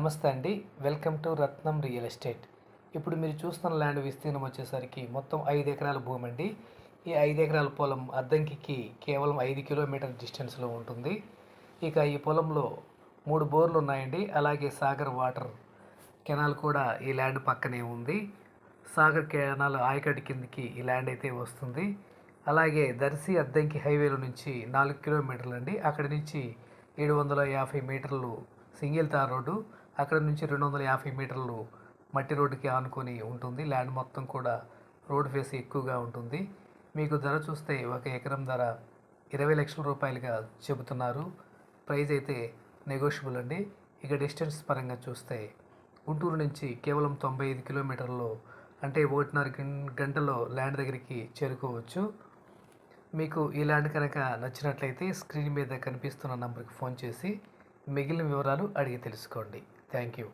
నమస్తే అండి. Welcome to Ratnam real estate. ఇప్పుడు మీరు చూస్తున్న ల్యాండ్ విస్తీర్ణం వచ్చేసరికి మొత్తం 5 ఎకరాల భూమి అండి. ఈ 5 ఎకరాల పొలం అద్దంకికి కేవలం 5 కిలోమీటర్ డిస్టెన్స్లో ఉంటుంది. ఇక ఈ పొలంలో 3 బోర్లు ఉన్నాయండి. అలాగే సాగర్ వాటర్ కెనాల్ కూడా ఈ ల్యాండ్ పక్కనే ఉంది. సాగర్ కెనాల్ ఆయకట్టు కిందకి ఈ ల్యాండ్ అయితే వస్తుంది. అలాగే దర్శి అద్దంకి హైవేలో నుంచి 4 కిలోమీటర్లు అండి. అక్కడి నుంచి 750 మీటర్లు సింగిల్ తార్ రోడ్డు, అక్కడ నుంచి 250 మీటర్లు మట్టి రోడ్డుకి ఆనుకొని ఉంటుంది. ల్యాండ్ మొత్తం కూడా రోడ్ ఫేస్ ఎక్కువగా ఉంటుంది. మీకు ధర చూస్తే ఒక ఎకరం ధర 20 లక్షల రూపాయలుగా చెబుతున్నారు. ప్రైస్ అయితే నెగోషియబుల్ అండి. ఇక డిస్టెన్స్ పరంగా చూస్తే గుంటూరు నుంచి కేవలం 95 కిలోమీటర్లు, అంటే 1.5 గంటలో ల్యాండ్ దగ్గరికి చేరుకోవచ్చు. మీకు ఈ ల్యాండ్ కనుక నచ్చినట్లయితే స్క్రీన్ మీద కనిపిస్తున్న నంబర్కి ఫోన్ చేసి మిగిలిన వివరాలు అడిగి తెలుసుకోండి. Thank you.